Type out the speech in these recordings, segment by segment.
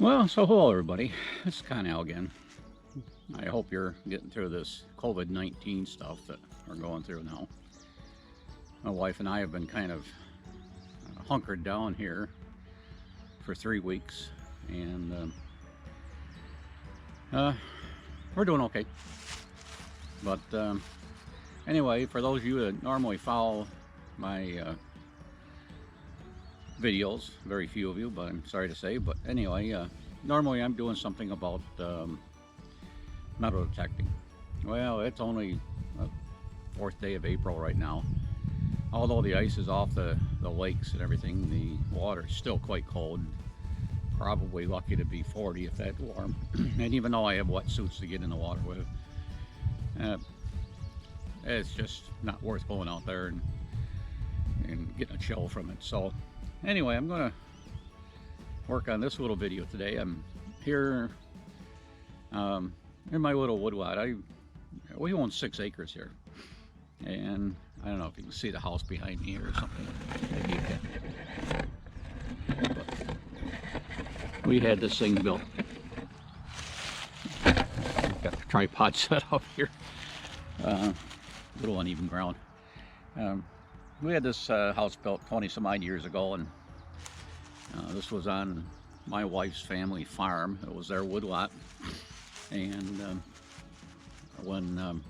Well, so hello everybody. It's Connell again. I hope you're getting through this COVID-19 stuff that we're going through now. My wife and I have been kind of hunkered down here for 3 weeks, and we're doing okay. But anyway, for those of you that normally follow my videos, very few of you, but I'm sorry to say, but anyway, normally I'm doing something about metal detecting. Well, it's only the 4th day of April right now. Although the ice is off the lakes and everything, the water is still quite cold. Probably lucky to be 40 if that warm. And even though I have wetsuits to get in the water with, it's just not worth going out there and getting a chill from it. So anyway, I'm gonna work on this little video today. I'm here in my little woodlot. We own 6 acres here, and I don't know if you can see the house behind me here or something. Maybe you can. But we had this thing built. Got the tripod set up here. Little uneven ground. We had this house built 20 some odd years ago, and this was on my wife's family farm. It was their woodlot, and when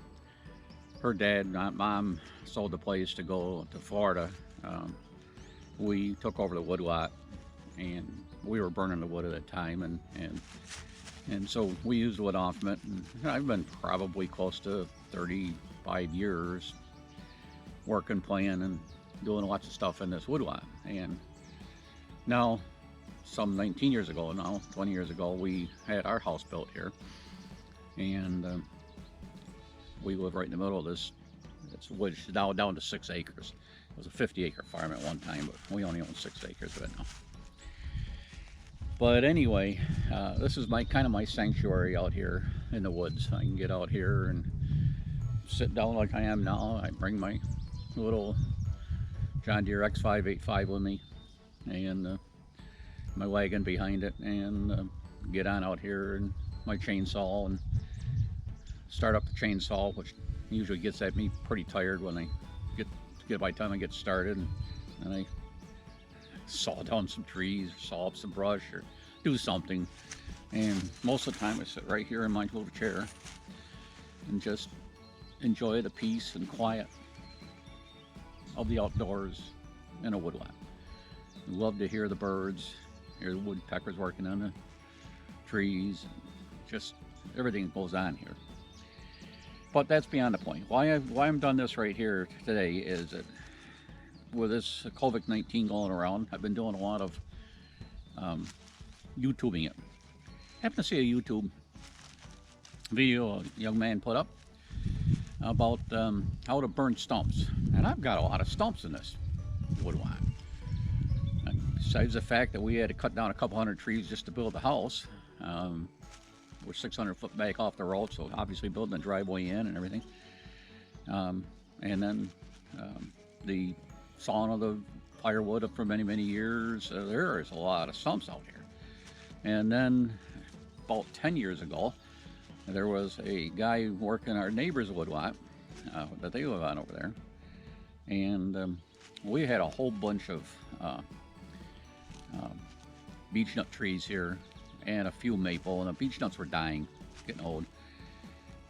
her dad, mom, sold the place to go to Florida, we took over the woodlot, and we were burning the wood at that time, and so we used wood off of it. And I've been probably close to 35 years working, playing, and doing lots of stuff in this woodlot. And now, some 19 years ago now, 20 years ago, we had our house built here, and we live right in the middle of this wood. It's now down to 6 acres. It was a 50-acre farm at one time, but we only own 6 acres of it now. But anyway, this is kind of my sanctuary out here in the woods. I can get out here and sit down like I am now. I bring my little John Deere X585 with me, and my wagon behind it, and get on out here and my chainsaw and start up the chainsaw, which usually gets at me pretty tired when I get by the time I get started, and I saw down some trees, saw up some brush, or do something. And most of the time I sit right here in my little chair and just enjoy the peace and quiet of the outdoors in a woodlot. Love to hear the birds, hear the woodpeckers working on the trees, just everything that goes on here. But that's beyond the point. Why I'm done this right here today is that with this COVID-19 going around, I've been doing a lot of YouTubing it. I happened to see a YouTube video a young man put up about how to burn stumps. And I've got a lot of stumps in this woodlot. Besides the fact that we had to cut down a couple hundred trees just to build the house, we're 600 foot back off the road, so obviously building a driveway in and everything. And then the sawing of the firewood up for many, many years. There is a lot of stumps out here. And then about 10 years ago, there was a guy working our neighbor's woodlot that they live on over there. And we had a whole bunch of beech nut trees here, and a few maple, and the beech nuts were dying, getting old.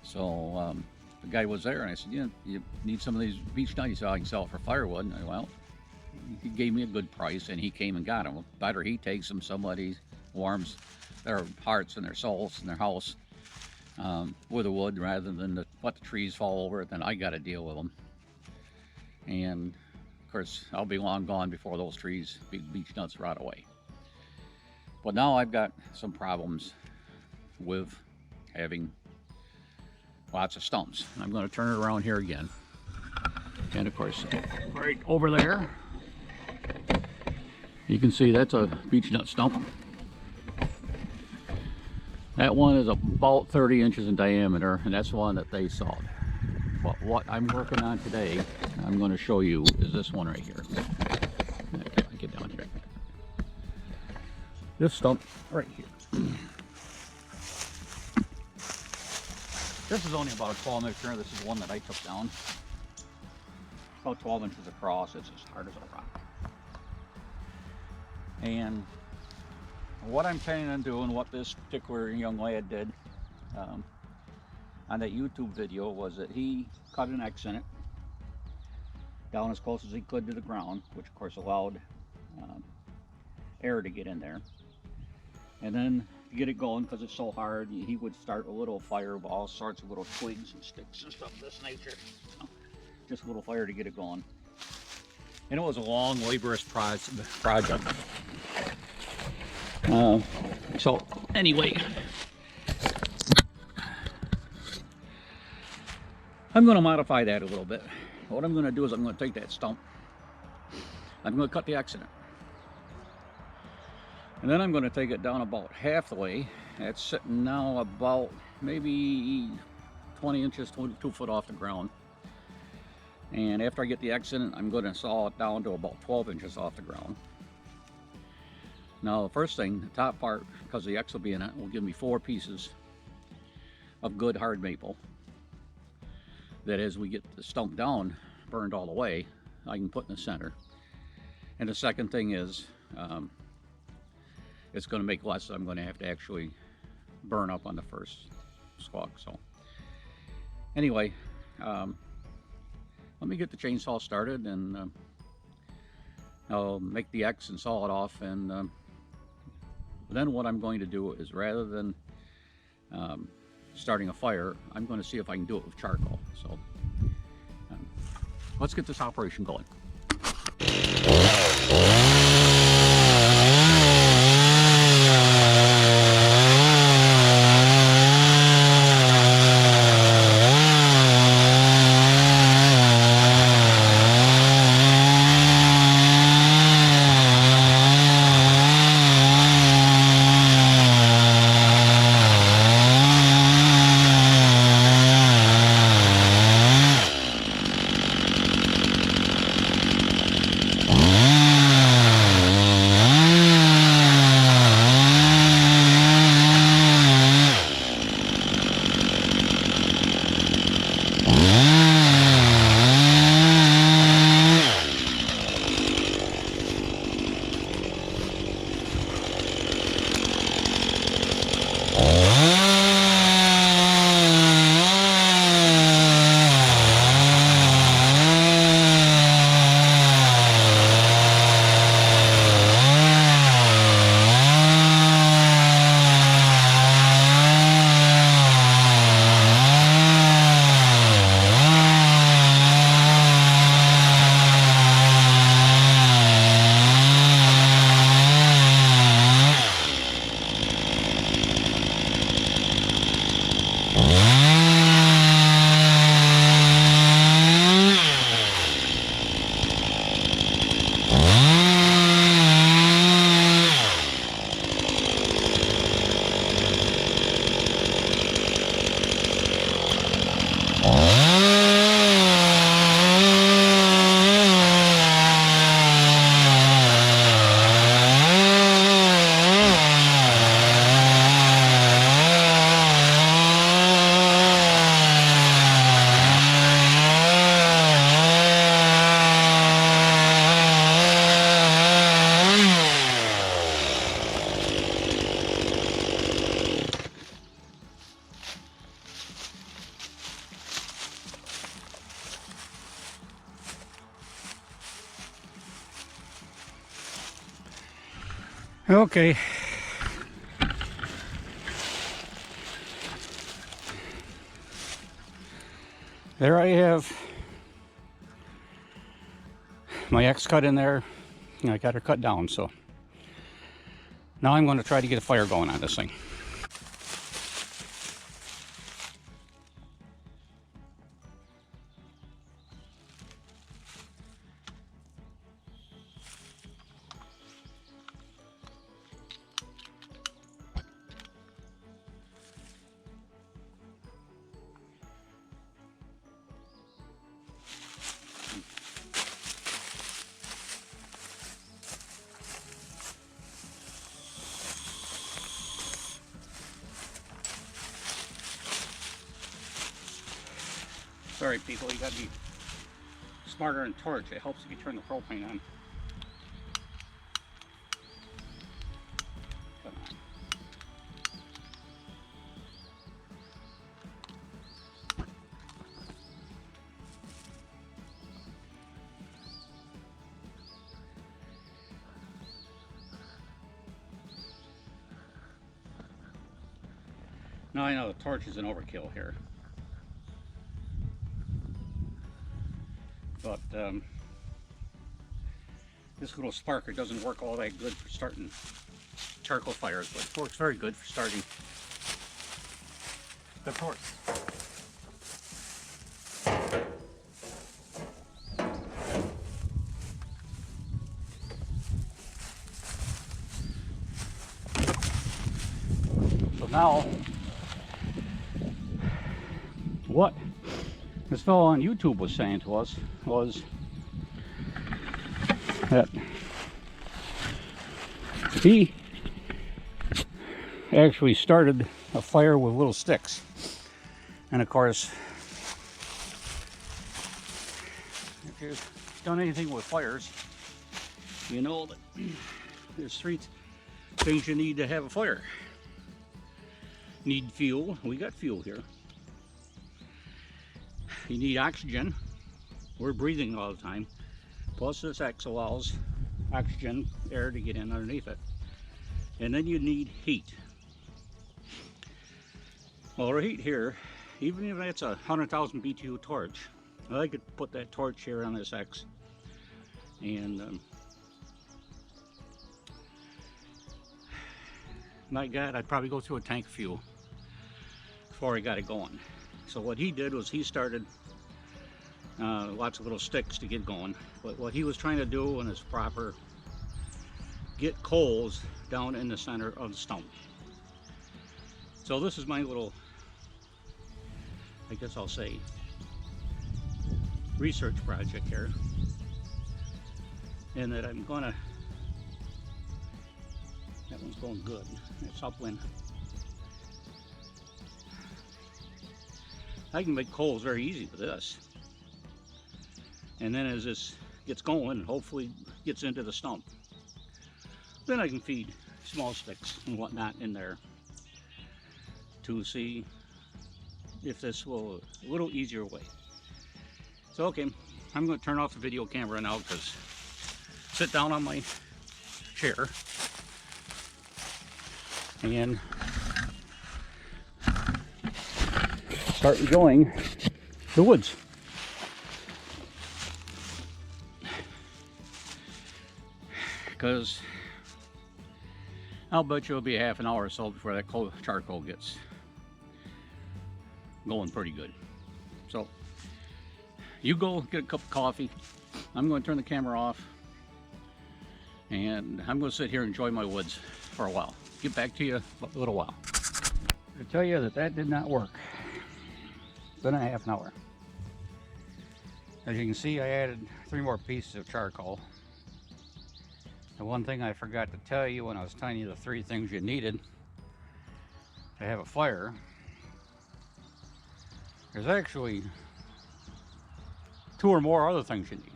So the guy was there, and I said, you need some of these beech nuts? He said, I can sell it for firewood. And I said, well, he gave me a good price, and he came and got them. Better he takes them, somebody warms their hearts and their souls and their house with the wood, rather than let the trees fall over it, then I got to deal with them. And of course, I'll be long gone before those trees, big beech nuts, rot away. But now I've got some problems with having lots of stumps. I'm going to turn it around here again. And of course, right over there, you can see that's a beech nut stump. That one is about 30 inches in diameter, and that's the one that they sawed. But what I'm working on today, I'm going to show you, is this one right here. Get down here. This stump right here. This is only about a 12 incher. This is one that I took down. About 12 inches across. It's as hard as a rock. And what I'm planning on doing, what this particular young lad did on that YouTube video, was that he cut an X in it down as close as he could to the ground, which of course allowed air to get in there. And then to get it going, because it's so hard, he would start a little fire with all sorts of little twigs and sticks and stuff of this nature. So, just a little fire to get it going. And it was a long, laborious project. So anyway, I'm going to modify that a little bit. What I'm going to do is I'm going to take that stump, I'm going to cut the X in it, and then I'm going to take it down about half the way. It's sitting now about maybe 20 inches, 2 foot off the ground. And after I get the X in it, I'm going to saw it down to about 12 inches off the ground. Now the first thing, the top part, because the X will be in it, will give me 4 pieces of good hard maple that as we get the stump down, burned all the way, I can put in the center. And the second thing is, it's going to make less. I'm going to have to actually burn up on the first squawk. So anyway, let me get the chainsaw started, and I'll make the X and saw it off. And then what I'm going to do is, rather than starting a fire, I'm going to see if I can do it with charcoal. So let's get this operation going. Okay. There I have my X cut in there. I got her cut down, so now I'm going to try to get a fire going on this thing. Sorry people, you gotta be smarter than torch. It helps if you turn the propane on. Come on. Now I know the torch is an overkill here. But this little sparker doesn't work all that good for starting charcoal fires, but it works very good for starting the torch. So now, what this fellow on YouTube was saying to us was that he actually started a fire with little sticks. And of course, if you've done anything with fires, you know that there's three things you need to have a fire. You need fuel. We got fuel here. You need oxygen. We're breathing all the time. Plus this X allows oxygen, air to get in underneath it. And then you need heat. Well, our heat here, even if it's a 100,000 BTU torch, I could put that torch here on this X and my God, I'd probably go through a tank of fuel before I got it going. So what he did was he started lots of little sticks to get going. But what he was trying to do in his proper, get coals down in the center of the stump. So this is my little, I guess I'll say, research project here. And that I'm gonna, that one's going good. It's upwind. I can make coals very easy with this. And then as this gets going, hopefully gets into the stump, then I can feed small sticks and whatnot in there to see if this will a little easier way. So okay, I'm going to turn off the video camera now because sit down on my chair and start enjoying the woods. Because I'll bet you it'll be half an hour or so before that charcoal gets going pretty good. So you go get a cup of coffee. I'm going to turn the camera off and I'm going to sit here and enjoy my woods for a while. Get back to you a little while. I tell you that did not work. It's been a half an hour. As you can see, I added 3 more pieces of charcoal. The one thing I forgot to tell you when I was telling you the 3 things you needed to have a fire, there's actually 2 or more other things you need.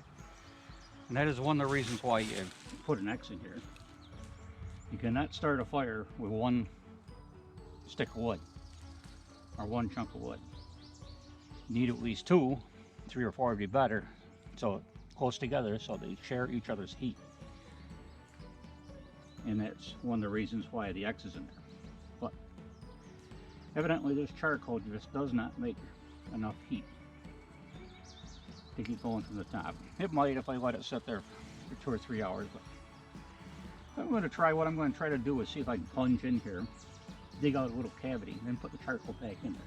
And that is one of the reasons why you put an X in here. You cannot start a fire with 1 stick of wood or 1 chunk of wood. You need at least 2, 3 or 4 would be better, so close together so they share each other's heat. And that's one of the reasons why the X is in there. But evidently this charcoal just does not make enough heat to get going from the top. It might if I let it sit there for 2 or 3 hours, but I'm going to try, what I'm going to try to do is see if I can plunge in here, dig out a little cavity, and then put the charcoal back in there.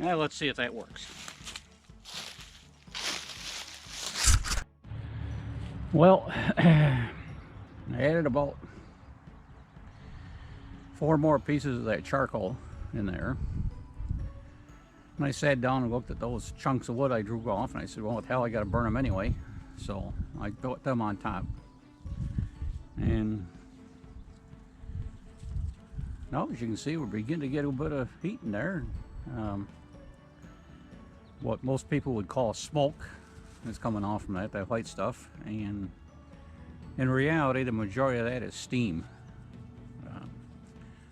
Now let's see if that works. Well, I added about 4 more pieces of that charcoal in there. And I sat down and looked at those chunks of wood I drew off, and I said, well, what the hell, I gotta burn them anyway. So I put them on top. And now, as you can see, we're beginning to get a bit of heat in there. What most people would call smoke is coming off from that white stuff. And in reality, the majority of that is steam.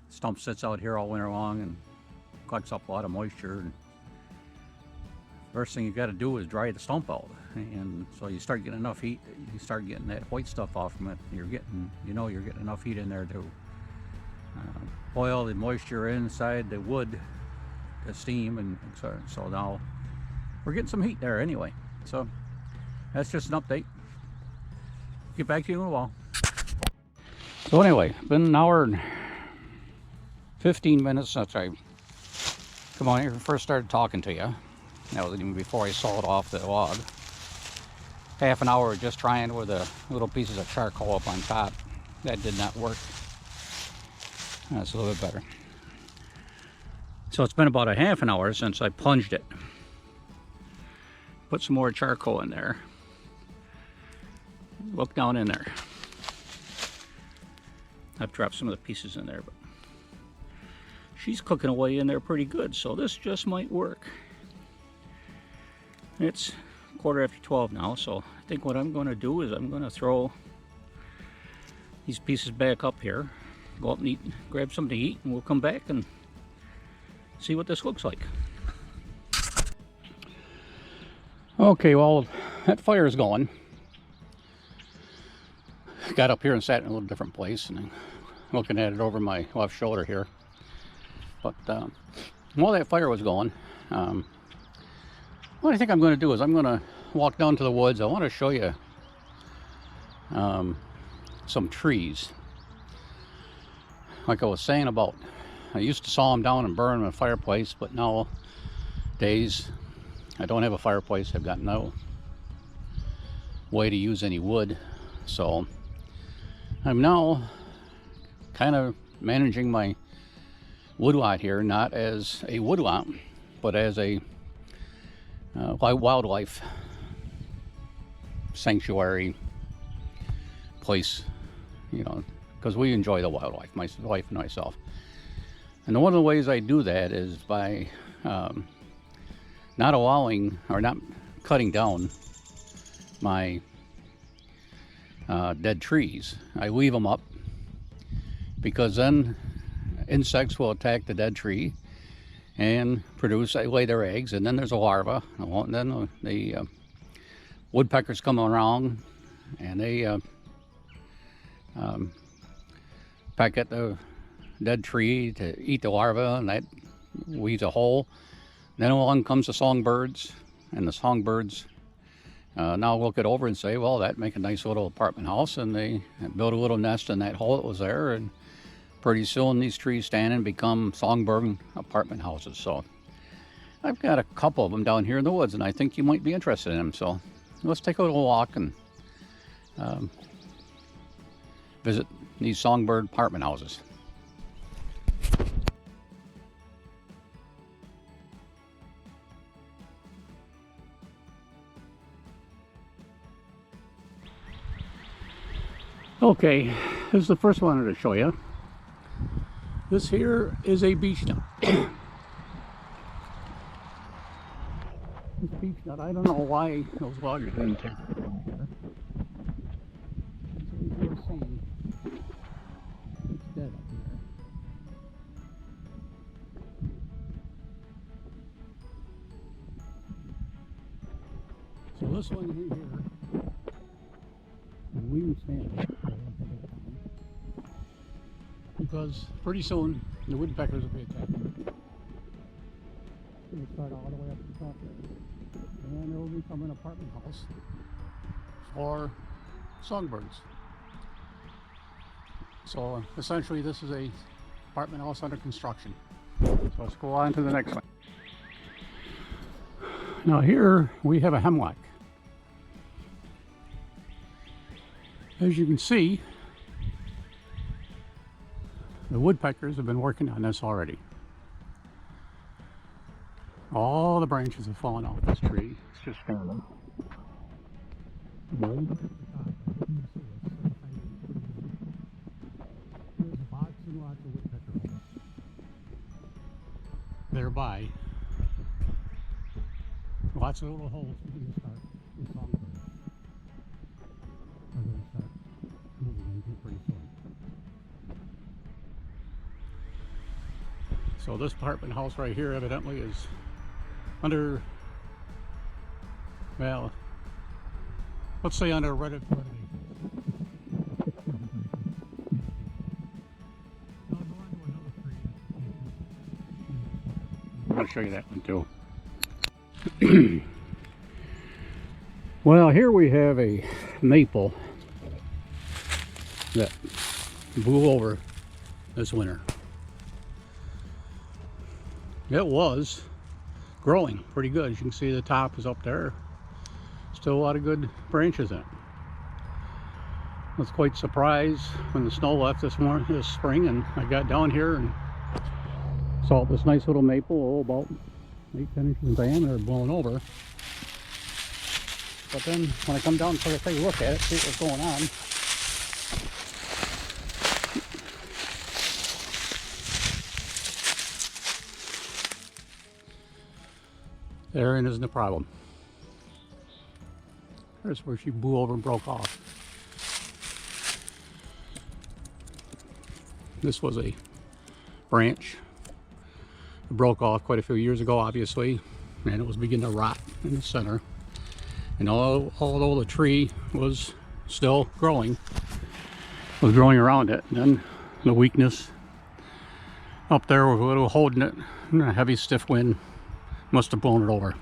Stump sits out here all winter long and collects up a lot of moisture. And first thing you got to do is dry the stump out, and so you start getting enough heat, you start getting that white stuff off from it. You're getting, you're getting enough heat in there to boil the moisture inside the wood, the steam, and so now we're getting some heat there anyway. So that's just an update. Get back to you in a while. So anyway, been an hour and 15 minutes since I come on here and first started talking to you. That was even before I sawed off the log. Half an hour just trying with the little pieces of charcoal up on top. That did not work. That's a little bit better. So it's been about a half an hour since I plunged it. Put some more charcoal in there. Look down in there. I've dropped some of the pieces in there, but she's cooking away in there pretty good, so this just might work. It's 12:15 now, so I think what I'm going to do is I'm going to throw these pieces back up here, go up and eat, grab something to eat, and we'll come back and see what this looks like. Okay, well, that fire is going. Got up here and sat in a little different place, and I'm looking at it over my left shoulder here. But while that fire was going, what I think I'm going to do is I'm going to walk down to the woods. I want to show you some trees. Like I was saying about, I used to saw them down and burn them in a fireplace, but nowadays I don't have a fireplace. I've got no way to use any wood. So I'm now kind of managing my woodlot here, not as a woodlot, but as a wildlife sanctuary place, because we enjoy the wildlife, my wife and myself. And one of the ways I do that is by not allowing or not cutting down my dead trees. I leave them up because then insects will attack the dead tree and lay their eggs, and then there's a larva, and then the woodpeckers come around and they peck at the dead tree to eat the larva, and that leaves a hole. Then along comes the songbirds, and the songbirds now look it over and say, well, that make a nice little apartment house, and they build a little nest in that hole that was there, and pretty soon these trees stand and become songbird apartment houses. So I've got a couple of them down here in the woods, and I think you might be interested in them. So let's take a little walk and visit these songbird apartment houses. Okay, this is the first one I wanted to show you. This here is a beech nut. This beech nut, I don't know why those logs didn't take it down here. As you can see, it's dead up here. So this one here, we can stand it. Because pretty soon the woodpeckers will be attacking it. It'll start all the way up to the top there. And it will become an apartment house for songbirds. So essentially this is a apartment house under construction. So let's go on to the next one. Now here we have a hemlock. As you can see, the woodpeckers have been working on this already. All the branches have fallen off this tree. It's just fallen. There's lots and lots of woodpecker holes. Thereby, lots of little holes begin to start with songbirds. Are going to start moving into pretty soon. So this apartment house right here evidently is under, well, let's say under renovation. I'll show you that one too. Well, here we have a maple that blew over this winter. It was growing pretty good. As you can see, the top is up there. Still a lot of good branches in it. I was quite surprised when the snow left this spring, and I got down here and saw this nice little maple, about 8-10 inches in diameter, blown over. But then when I come down and take a look at it, see what's going on, therein isn't a problem. There's where she blew over and broke off. This was a branch. It broke off quite a few years ago, obviously, and it was beginning to rot in the center. And although the tree was still growing, was growing around it, and then the weakness up there was a little holding it, and a heavy stiff wind must have blown it over.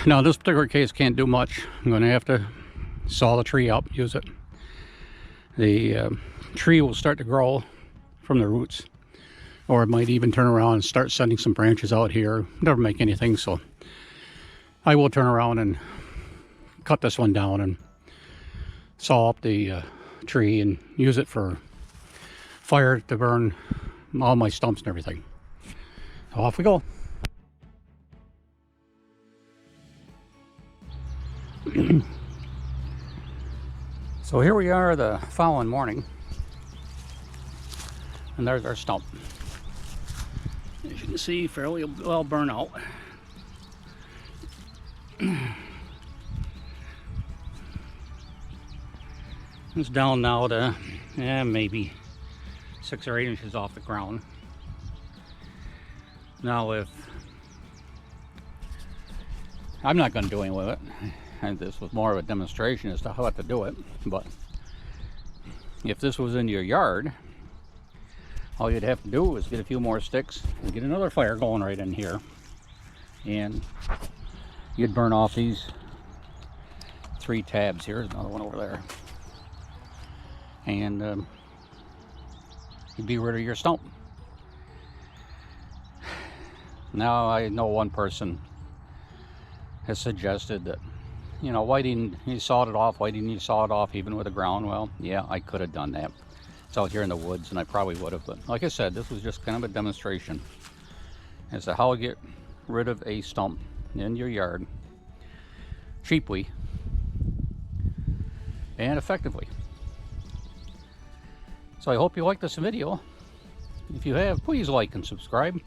Now this particular case can't do much. I'm going to have to saw the tree up, use it. The tree will start to grow from the roots, or it might even turn around and start sending some branches out here. Never make anything, so I will turn around and cut this one down and saw up the tree and use it for fire to burn all my stumps and everything. So off we go. So here we are the following morning, and there's our stump. As you can see, fairly well burnt out. It's down now to maybe 6 or 8 inches off the ground. Now if I'm not going to do anything with it, and this was more of a demonstration as to how to do it, but if this was in your yard, all you'd have to do is get a few more sticks and get another fire going right in here, and you'd burn off these 3 tabs. Here's another one over there, and you'd be rid of your stump. Now I know one person has suggested that, you know, why didn't you saw it off? Why didn't you saw it off even with the ground? Well, yeah, I could have done that. It's out here in the woods, and I probably would have. But like I said, this was just kind of a demonstration as to how to get rid of a stump in your yard cheaply and effectively. So I hope you like this video. If you have, please like and subscribe.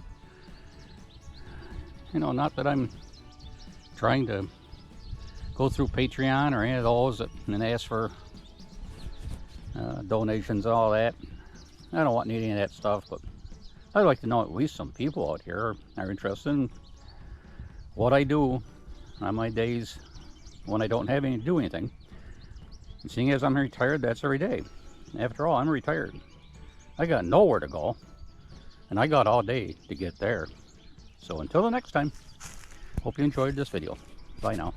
You know, not that I'm trying to go through Patreon or any of those and ask for donations and all that. I don't want any of that stuff, but I'd like to know at least some people out here are interested in what I do on my days when I don't have any to do anything. And seeing as I'm retired, that's every day. After all, I'm retired. I got nowhere to go, and I got all day to get there. So until the next time, hope you enjoyed this video. Bye now.